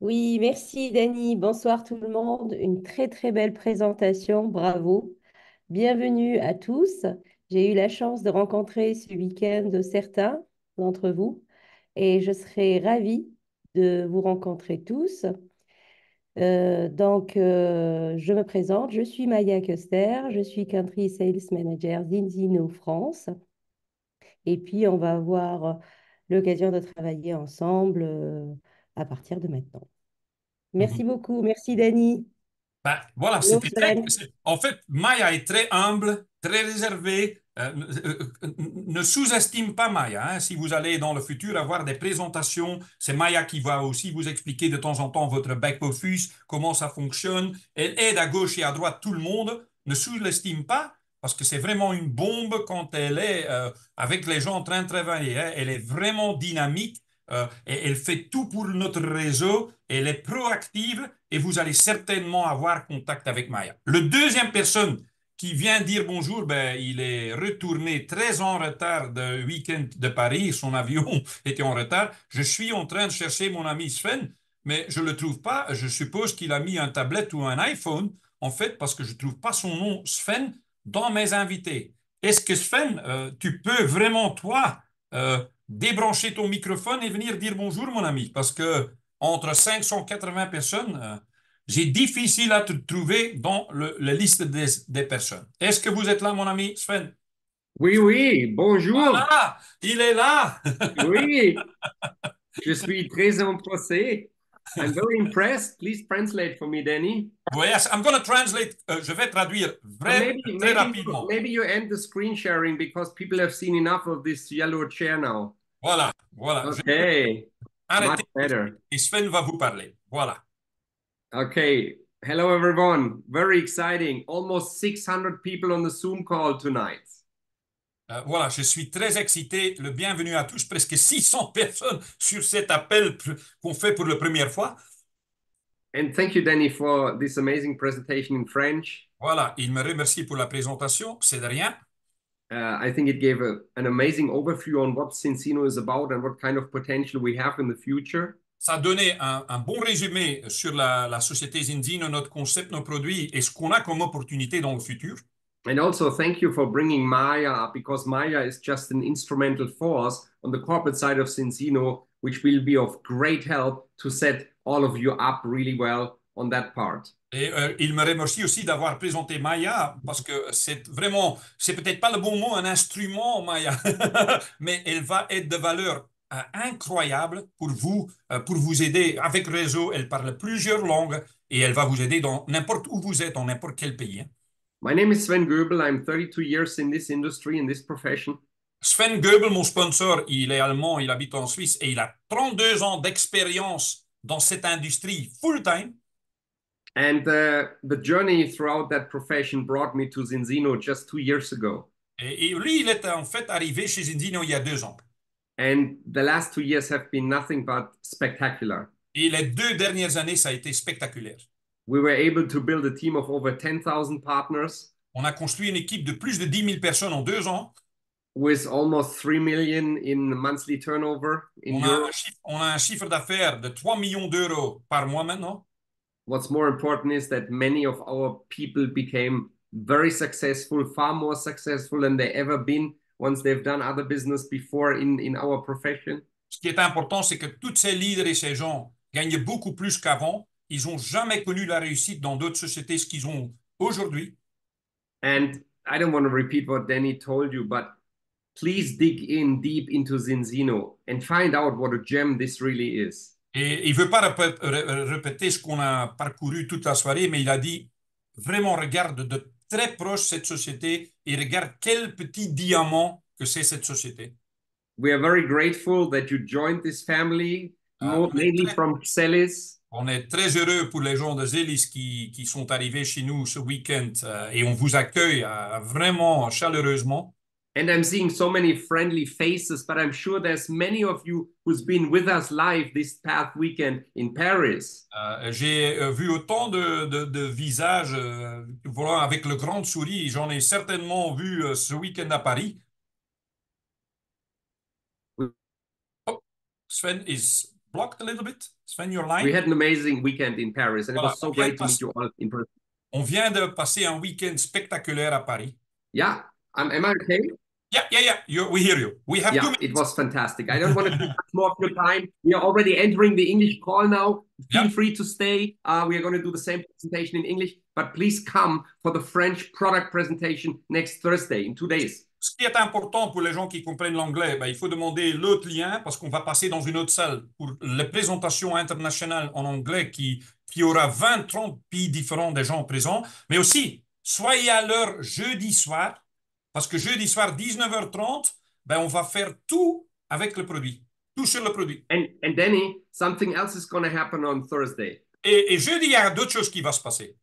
Oui, merci Dani. Bonsoir tout le monde. Une très très belle présentation. Bravo. Bienvenue à tous. J'ai eu la chance de rencontrer ce week-end certains d'entre vous et je serai ravie de vous rencontrer tous. Je me présente. Je suis Maya Köster. Je suis Country Sales Manager d'Inzino France. Et puis, on va avoir l'occasion de travailler ensemble à partir de maintenant. Merci beaucoup. Merci, Dani. Ben, voilà, Hello, c'était très. Sven. En fait, Maya est très humble, très réservée. Ne sous-estime pas Maya, hein. Si vous allez dans le futur avoir des présentations, c'est Maya qui va aussi vous expliquer de temps en temps votre back-office, comment ça fonctionne. Elle aide à gauche et à droite tout le monde. Ne sous-l'estime pas, parce que c'est vraiment une bombe quand elle est avec les gens en train de travailler, hein. Elle est vraiment dynamique. Et elle fait tout pour notre réseau, elle est proactive et vous allez certainement avoir contact avec Maya. Le deuxième personne qui vient dire bonjour, ben, il est retourné très en retard de week-end de Paris, son avion était en retard. Je suis en train de chercher mon ami Sven, mais je ne le trouve pas. Je suppose qu'il a mis un tablette ou un iPhone, en fait, parce que je ne trouve pas son nom Sven dans mes invités. Est-ce que Sven, tu peux vraiment, toi, débrancher ton microphone et venir dire bonjour, mon ami, parce que entre 580 personnes, j'ai difficile à te trouver dans la liste des personnes. Est-ce que vous êtes là, mon ami Sven? Oui, oui, bonjour. Voilà, il est là. Oui, je suis très impressé. I'm very impressed. Please translate for me, Danny. Yes, I'm going to translate. Je vais traduire Or très rapidement. maybe you end the screen sharing because people have seen enough of this yellow chair now. Voilà, voilà. Je vais Okay, much arrêter better. et Sven va vous parler. Voilà. Okay, hello everyone. Very exciting. Almost 600 people on the Zoom call tonight. Voilà, je suis très excité. Le bienvenue à tous, presque 600 personnes sur cet appel qu'on fait pour la première fois. And thank you, Danny, for this amazing presentation in French. Voilà, il me remercie pour la présentation, c'est de rien. I think it gave an amazing overview on what Cincino is about and what kind of potential we have in the future. Ça a donné un bon résumé sur la société Zinzino, notre concept, nos produits et ce qu'on a comme opportunité dans le futur. And also thank you for bringing Maya up because Maya is just an instrumental force on the corporate side of Cincino, which will be of great help to set all of you up really well on that part. Et il me remercie aussi d'avoir présenté Maya parce que c'est vraiment, c'est peut-être pas le bon mot, un instrument Maya, mais elle va être de valeur incroyable pour vous aider. Avec Réseau, elle parle plusieurs langues et elle va vous aider dans n'importe où vous êtes, dans n'importe quel pays, hein. My name is Sven Goebel. I'm 32 years in this industry, in this profession. Sven Goebel, mon sponsor, il est allemand, il habite en Suisse et il a 32 ans d'expérience dans cette industrie full-time. And the journey throughout that profession brought me to Zinzino just 2 years ago. Et lui, il est en fait arrivé chez Zinzino il y a 2 ans. And the last 2 years have been nothing but spectacular. Et les 2 dernières années, ça a été spectaculaire. We were able to build a team of over 10,000 partners On a construit une équipe de plus de 10 000 personnes en 2 ans. with almost 3 million in monthly turnover in Europe. On a un chiffre d'affaires de 3 millions d'euros par mois maintenant. What's more important is that many of our people became very successful, far more successful than they ever been once they've done other business before in our profession. Ce qui est important, c'est que tous ces leaders et ces gens gagnent beaucoup plus qu'avant. Ils n'ont jamais connu la réussite dans d'autres sociétés, ce qu'ils ont aujourd'hui. And I don't want to repeat what Danny told you, but please dig in deep into Zinzino and find out what a gem this really is. Et il ne veut pas répéter ce qu'on a parcouru toute la soirée, mais il a dit, vraiment, regarde de très proche cette société et regarde quel petit diamant que c'est cette société. We are very grateful that you joined this family, mainly from Celis. On est très heureux pour les gens de Zelis qui sont arrivés chez nous ce week-end et on vous accueille vraiment chaleureusement. And I'm seeing so many friendly faces, but I'm sure there's many of you who's been with us live this past weekend in Paris. J'ai vu autant de visages voilà, avec le grand sourire. J'en ai certainement vu ce week-end à Paris. Oh, Sven is blocked a little bit. Sven, your line. We had an amazing weekend in Paris, and it was so great to meet you all in person. On vient de passer un week-end spectaculaire à Paris. Yeah, am I okay? Yeah. We hear you. We have 2 minutes. It was fantastic. I don't want to take much more of your time. We are already entering the English call now. Feel free to stay. We are going to do the same presentation in English, but please come for the French product presentation next Thursday, in 2 days. Ce qui est important pour les gens qui comprennent l'anglais, il faut demander l'autre lien parce qu'on va passer dans une autre salle pour les présentations internationales en anglais qui aura 20-30 pays différents des gens présents. Mais aussi, soyez à l'heure jeudi soir parce que jeudi soir, 19h30, on va faire tout avec le produit, tout sur le produit. And Danny, something else is going to happen on Thursday. Et jeudi, il y a d'autres choses qui vont se passer.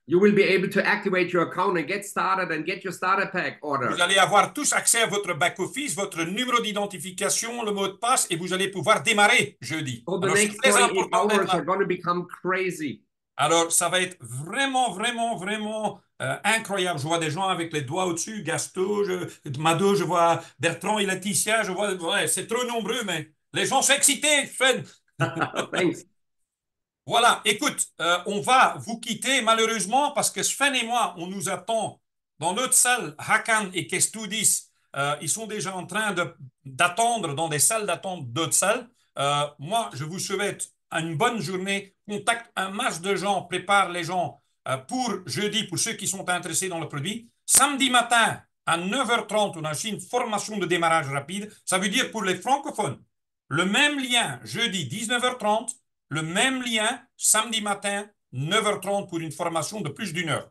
You will be able to activate your account and get started and get your starter pack order. Vous allez avoir tous accès à votre back-office, votre numéro d'identification, le mot de passe, et vous allez pouvoir démarrer jeudi. So the Alors, next c'est très 48 important d'être hours là. are going to become crazy. Alors, ça va être vraiment incroyable. Je vois des gens avec les doigts au-dessus, Gasto, Mado, je vois Bertrand et Laetitia, je vois, ouais, c'est trop nombreux, mais les gens sont excités, Sven. Thanks. Voilà, écoute, on va vous quitter malheureusement parce que Sven et moi, on nous attend dans notre salle, Hakan et Kestudis. Ils sont déjà en train d'attendre dans des salles d'attente d'autres salles. Moi, je vous souhaite une bonne journée. Contacte un masse de gens, prépare les gens pour jeudi, pour ceux qui sont intéressés dans le produit. Samedi matin, à 9h30, on a aussi une formation de démarrage rapide. Ça veut dire pour les francophones, le même lien, jeudi, 19h30, le même lien, samedi matin, 9h30 pour une formation de plus d'1 heure.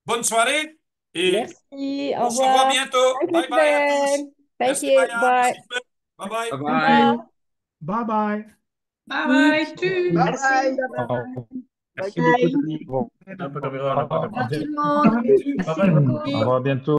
Bonne soirée et merci, au on se revoit revoir. bientôt. Thank Bye you, bye à tous. Sven. Thank Merci, you. Maya. Bye. Merci, Sven. Bye bye. Bye Au bye. revoir. Bye bye. Bye bye. Tschüss. Merci. Merci beaucoup, Denis. Bon, un peu de Au revoir tout le monde. Merci beaucoup. Au revoir bientôt.